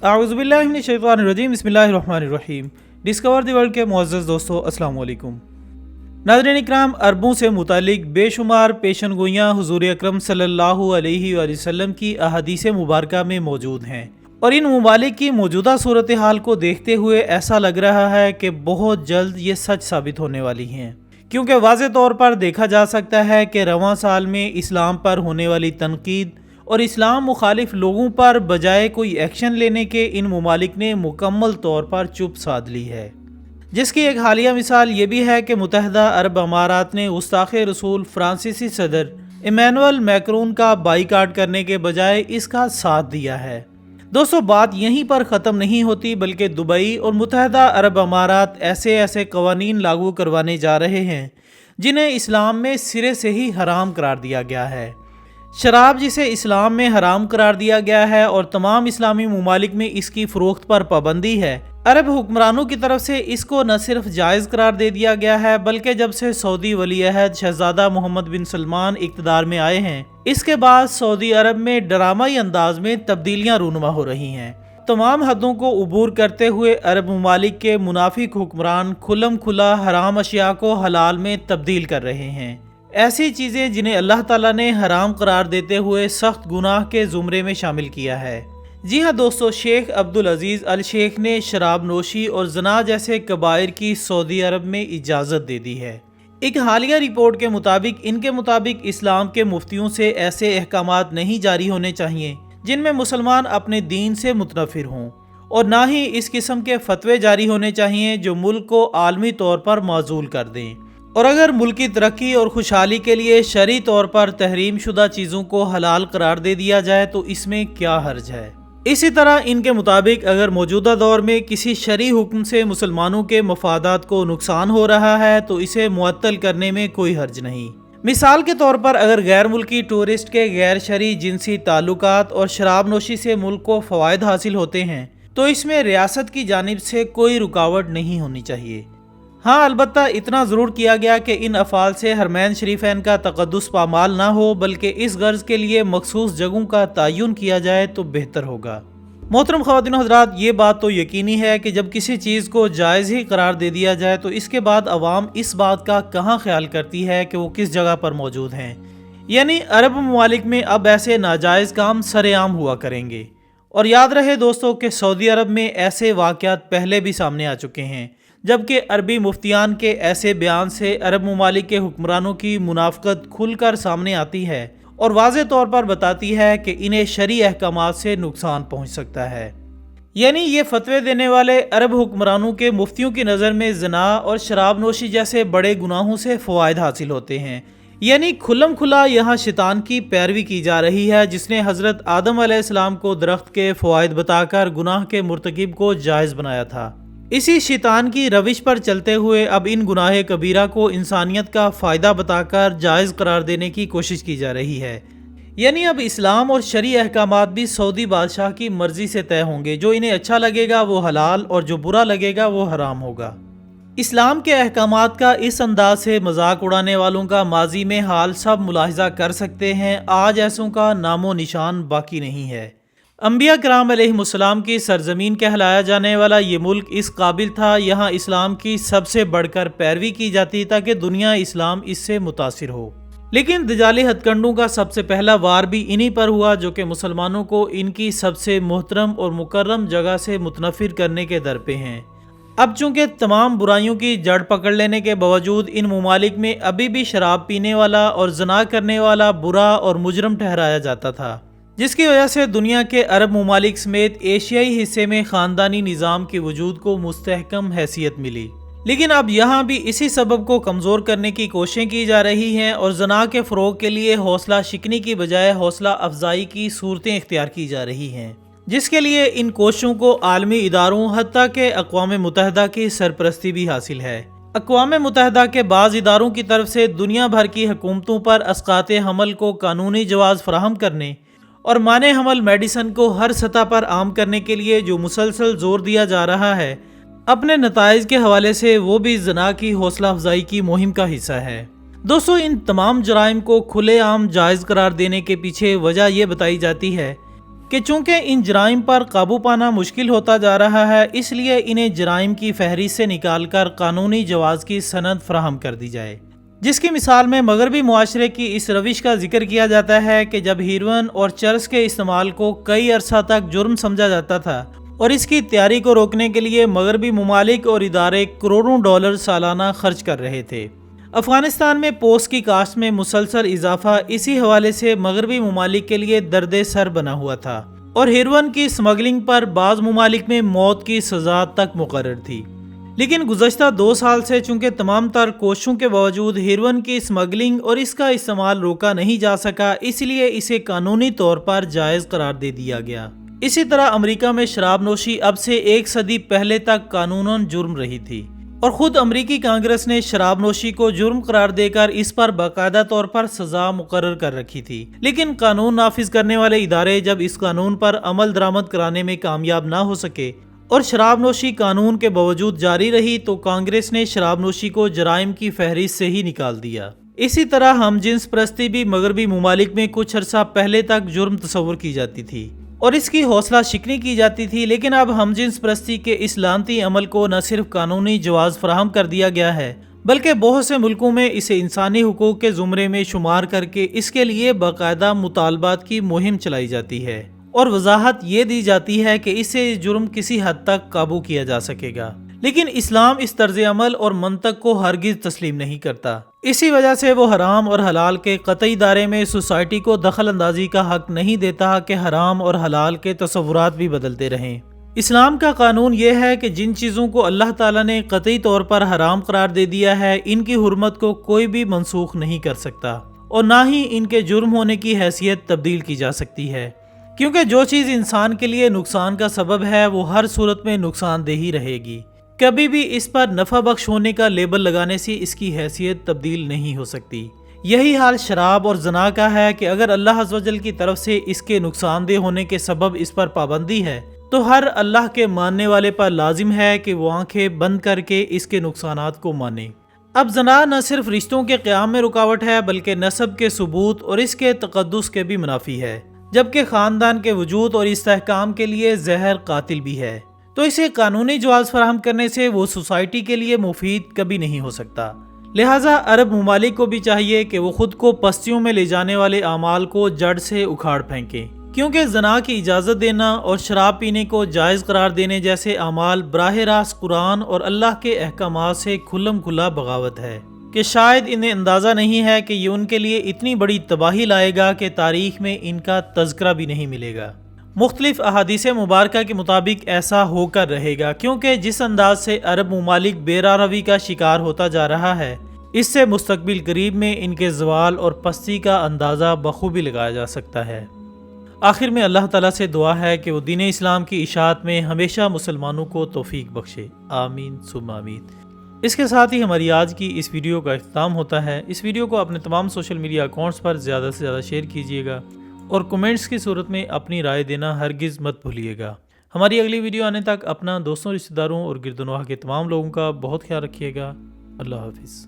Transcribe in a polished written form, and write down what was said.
अऊज़ुबिल्लाहि मिनश्शैतानिर्रजीम बिस्मिल्लाहिर्रहमानिर्रहीम। Discover the world के मुअज़्ज़ज़ दोस्तों, अस्सलाम वालेकुम। नाज़रीन इकराम, अरबों से मुतालिक बेशुमार पेशन गोइयाँ हुज़ूर अकरम सल्लल्लाहु अलैहि वसल्लम की अहादीस मुबारका में मौजूद हैं, और इन ममालिक की मौजूदा सूरत हाल को देखते हुए ऐसा लग रहा है कि बहुत जल्द ये सच साबित होने वाली हैं, क्योंकि वाज़े तौर पर देखा जा सकता है कि रवां साल में इस्लाम पर होने वाली तनकीद और इस्लाम मुखालिफ लोगों पर बजाय कोई एक्शन लेने के इन ममालिक ने मुकम्मल तौर पर चुप साध ली है। जिसकी एक हालिया मिसाल ये भी है कि मुत्तहिदा अरब अमारात ने गुस्ताखे रसूल फ्रांसीसी सदर इमैनुअल मैक्रोन का बाईकाट करने के बजाय इसका साथ दिया है। दोस्तों, बात यहीं पर ख़त्म नहीं होती, बल्कि दुबई और मुत्तहिदा अरब अमारात ऐसे ऐसे कवानीन लागू करवाने जा रहे हैं जिन्हें इस्लाम में सिरे से ही हराम करार दिया गया है। शराब जिसे इस्लाम में हराम करार दिया गया है और तमाम इस्लामी ममालिक में इसकी फ़रोख्त पर पाबंदी है, अरब हुक्मरानों की तरफ से इसको न सिर्फ जायज़ करार दे दिया गया है, बल्कि जब से सऊदी वली अहद शहजादा मोहम्मद बिन सलमान इक़्तिदार में आए हैं, इसके बाद सऊदी अरब में ड्रामाई अंदाज में तब्दीलियाँ रूनुमा हो रही हैं। तमाम हदों को उबूर करते हुए अरब ममालिक के मुनाफिक हुक्मरान खुल्लम खुला हराम अशिया को हलाल में तब्दील कर रहे हैं। ऐसी चीज़ें जिन्हें अल्लाह ताला ने हराम करार देते हुए सख्त गुनाह के ज़ुमरे में शामिल किया है। जी हाँ दोस्तों, शेख अब्दुल अजीज़ अल शेख ने शराब नोशी और जना जैसे कबायर की सऊदी अरब में इजाज़त दे दी है। एक हालिया रिपोर्ट के मुताबिक इनके मुताबिक इस्लाम के मुफ्तियों से ऐसे अहकामात नहीं जारी होने चाहिए जिनमें मुसलमान अपने दीन से मुतनफिर हों, और ना ही इस किस्म के फतवे जारी होने चाहिए जो मुल्क को आलमी तौर पर माजूल कर दें। और अगर मुल्क की तरक्की और खुशहाली के लिए शरई तौर पर तहरीम शुदा चीज़ों को हलाल करार दे दिया जाए तो इसमें क्या हर्ज है। इसी तरह इनके मुताबिक अगर मौजूदा दौर में किसी शरई हुक्म से मुसलमानों के मफादात को नुकसान हो रहा है तो इसे मुअत्तल करने में कोई हर्ज नहीं। मिसाल के तौर पर अगर गैर मुल्की टूरिस्ट के गैर शरई जिनसी ताल्लुकात और शराब नोशी से मुल्क को फ़वाइद हासिल होते हैं तो इसमें रियासत की जानिब से कोई रुकावट नहीं होनी चाहिए। हाँ, अलबत्ता इतना ज़रूर किया गया कि इन अफ़ाल से हरमैन शरीफैन का तक़द्दुस पामाल ना हो, बल्कि इस गर्ज़ के लिए मखसूस जगहों का तयन किया जाए तो बेहतर होगा। मोहतरम ख़वातीन हज़रात, ये बात तो यकीनी है कि जब किसी चीज़ को जायज़ ही करार दे दिया जाए तो इसके बाद अवाम इस बात का कहाँ ख्याल करती है कि वो किस जगह पर मौजूद हैं। यानी अरब ममालिक में अब ऐसे नाजायज़ काम सरेआम हुआ करेंगे। और याद रहे दोस्तों कि सऊदी अरब में ऐसे वाक़यात पहले भी सामने आ चुके हैं, जबकि अरबी मुफ्तियान के ऐसे बयान से अरब ममालिक के हुक्मरानों की मुनाफ़क़त खुलकर सामने आती है और वाज़े तौर पर बताती है कि इन्हें शरई अहकामात से नुकसान पहुँच सकता है। यानी ये फतवे देने वाले अरब हुक्मरानों के मुफ्तियों की नज़र में ज़िना और शराब नोशी जैसे बड़े गुनाहों से फ़वाइद हासिल होते हैं। यानी खुल्लम खुला यहाँ शैतान की पैरवी की जा रही है, जिसने हज़रत आदम अलैहिस्सलाम को दरख्त के फ़वाइद बताकर गुनाह के मुर्तकिब को जायज़ बनाया था। इसी शैतान की रविश पर चलते हुए अब इन गुनाह कबीरा को इंसानियत का फ़ायदा बताकर जायज़ करार देने की कोशिश की जा रही है। यानी अब इस्लाम और शरई अहकामात भी सऊदी बादशाह की मर्ज़ी से तय होंगे। जो इन्हें अच्छा लगेगा वो हलाल और जो बुरा लगेगा वो हराम होगा। इस्लाम के अहकामात का इस अंदाज से मजाक उड़ाने वालों का माजी में हाल सब मुलाहिज़ा कर सकते हैं। आज ऐसों का नामो निशान बाकी नहीं है। अंबिया किराम अलैहिमुस्सलाम की सरजमीन कहलाया जाने वाला ये मुल्क इस काबिल था, यहाँ इस्लाम की सबसे बढ़कर पैरवी की जाती ताकि दुनिया इस्लाम इससे मुतासिर हो। लेकिन दजाली हथकंडों का सबसे पहला वार भी इन्हीं पर हुआ जो कि मुसलमानों को इनकी सबसे मोहतरम और मुकर्रम जगह से मुतनफिर करने के दर पे हैं। अब चूँकि तमाम बुराइयों की जड़ पकड़ लेने के बावजूद इन ममालिक में अभी भी शराब पीने वाला और ज़ना करने वाला बुरा और मुजरम ठहराया जाता था, जिसकी वजह से दुनिया के अरब ममालिक समेत एशियाई हिस्से में ख़ानदानी निज़ाम के वजूद को मुस्तहकम हैसियत मिली। लेकिन अब यहाँ भी इसी सबब को कमज़ोर करने की कोशिशें की जा रही हैं और ज़ना के फ़रोग़ के लिए हौसला शिकनी की बजाय हौसला अफजाई की सूरतें इख्तियार की जा रही हैं, जिसके लिए इन कोशिशों को आलमी इदारों हत्ता के अक़वाम मुत्तहिदा की सरपरस्ती भी हासिल है। अक़वाम मुत्तहिदा के बाज़ इदारों की तरफ से दुनिया भर की हुकूमतों पर अस्काते हमल को कानूनी जवाज़ फराहम करने और माने हमल मेडिसन को हर सतह पर आम करने के लिए जो मुसलसल जोर दिया जा रहा है, अपने नताइज के हवाले से वो भी ज़ना की हौसला अफजाई की मुहिम का हिस्सा है। दोस्तों, इन तमाम जराइम को खुलेआम जायज़ करार देने के पीछे वजह यह बताई जाती है کہ چونکہ ان جرائم پر قابو پانا مشکل ہوتا جا رہا ہے، اس لیے انہیں جرائم کی فہرست سے نکال کر قانونی جواز کی سند فراہم کر دی جائے، جس کی مثال میں مغربی معاشرے کی اس روش کا ذکر کیا جاتا ہے کہ جب ہیروئن اور چرس کے استعمال کو کئی عرصہ تک جرم سمجھا جاتا تھا اور اس کی تیاری کو روکنے کے لیے مغربی ممالک اور ادارے کروڑوں ڈالر سالانہ خرچ کر رہے تھے۔ افغانستان میں پوست کی کاشت میں مسلسل اضافہ اسی حوالے سے مغربی ممالک کے لیے درد سر بنا ہوا تھا، اور ہیروئن کی سمگلنگ پر بعض ممالک میں موت کی سزا تک مقرر تھی۔ لیکن گزشتہ 2 سال سے چونکہ تمام تر کوششوں کے باوجود ہیروئن کی سمگلنگ اور اس کا استعمال روکا نہیں جا سکا، اس لیے اسے قانونی طور پر جائز قرار دے دیا گیا۔ اسی طرح امریکہ میں شراب نوشی اب سے 1 صدی پہلے تک قانوناً جرم رہی تھی، اور خود امریکی کانگریس نے شراب نوشی کو جرم قرار دے کر اس پر باقاعدہ طور پر سزا مقرر کر رکھی تھی۔ لیکن قانون نافذ کرنے والے ادارے جب اس قانون پر عمل درآمد کرانے میں کامیاب نہ ہو سکے اور شراب نوشی قانون کے باوجود جاری رہی، تو کانگریس نے شراب نوشی کو جرائم کی فہرست سے ہی نکال دیا۔ اسی طرح ہم جنس پرستی بھی مغربی ممالک میں کچھ عرصہ پہلے تک جرم تصور کی جاتی تھی اور اس کی حوصلہ شکنی کی جاتی تھی، لیکن اب ہم جنس پرستی کے اس لعنتی عمل کو نہ صرف قانونی جواز فراہم کر دیا گیا ہے، بلکہ بہت سے ملکوں میں اسے انسانی حقوق کے زمرے میں شمار کر کے اس کے لیے باقاعدہ مطالبات کی مہم چلائی جاتی ہے، اور وضاحت یہ دی جاتی ہے کہ اسے جرم کسی حد تک قابو کیا جا سکے گا۔ لیکن اسلام اس طرز عمل اور منطق کو ہرگز تسلیم نہیں کرتا۔ اسی وجہ سے وہ حرام اور حلال کے قطعی دائرے میں سوسائٹی کو دخل اندازی کا حق نہیں دیتا کہ حرام اور حلال کے تصورات بھی بدلتے رہیں۔ اسلام کا قانون یہ ہے کہ جن چیزوں کو اللہ تعالیٰ نے قطعی طور پر حرام قرار دے دیا ہے، ان کی حرمت کو کوئی بھی منسوخ نہیں کر سکتا، اور نہ ہی ان کے جرم ہونے کی حیثیت تبدیل کی جا سکتی ہے، کیونکہ جو چیز انسان کے لیے نقصان کا سبب ہے وہ ہر صورت میں نقصان دہ ہی رہے گی۔ کبھی بھی اس پر نفع بخش ہونے کا لیبل لگانے سے اس کی حیثیت تبدیل نہیں ہو سکتی۔ یہی حال شراب اور زنا کا ہے کہ اگر اللہ عز و جل کی طرف سے اس کے نقصان دہ ہونے کے سبب اس پر پابندی ہے، تو ہر اللہ کے ماننے والے پر لازم ہے کہ وہ آنکھیں بند کر کے اس کے نقصانات کو مانے۔ اب زنا نہ صرف رشتوں کے قیام میں رکاوٹ ہے، بلکہ نسب کے ثبوت اور اس کے تقدس کے بھی منافی ہے، جبکہ خاندان کے وجود اور استحکام کے لیے زہر قاتل بھی ہے۔ تو اسے قانونی جواز فراہم کرنے سے وہ سوسائٹی کے لیے مفید کبھی نہیں ہو سکتا۔ لہٰذا عرب ممالک کو بھی چاہیے کہ وہ خود کو پستیوں میں لے جانے والے اعمال کو جڑ سے اکھاڑ پھینکیں، کیونکہ زنا کی اجازت دینا اور شراب پینے کو جائز قرار دینے جیسے اعمال براہ راست قرآن اور اللہ کے احکامات سے کھلم کھلا بغاوت ہے، کہ شاید انہیں اندازہ نہیں ہے کہ یہ ان کے لیے اتنی بڑی تباہی لائے گا کہ تاریخ میں ان کا تذکرہ بھی نہیں ملے گا۔ مختلف احادیث مبارکہ کے مطابق ایسا ہو کر رہے گا، کیونکہ جس انداز سے عرب ممالک بے راہ روی کا شکار ہوتا جا رہا ہے، اس سے مستقبل قریب میں ان کے زوال اور پستی کا اندازہ بخوبی لگایا جا سکتا ہے۔ آخر میں اللہ تعالیٰ سے دعا ہے کہ وہ دین اسلام کی اشاعت میں ہمیشہ مسلمانوں کو توفیق بخشے، آمین ثم آمین۔ اس کے ساتھ ہی ہماری آج کی اس ویڈیو کا اختتام ہوتا ہے۔ اس ویڈیو کو اپنے تمام سوشل میڈیا اکاؤنٹس پر زیادہ سے زیادہ شیئر کیجیے گا، اور کمنٹس کی صورت میں اپنی رائے دینا ہرگز مت بھولیے گا۔ ہماری اگلی ویڈیو آنے تک اپنا، دوستوں، رشتہ داروں اور گرد و نواح کے تمام لوگوں کا بہت خیال رکھیے گا۔ اللہ حافظ۔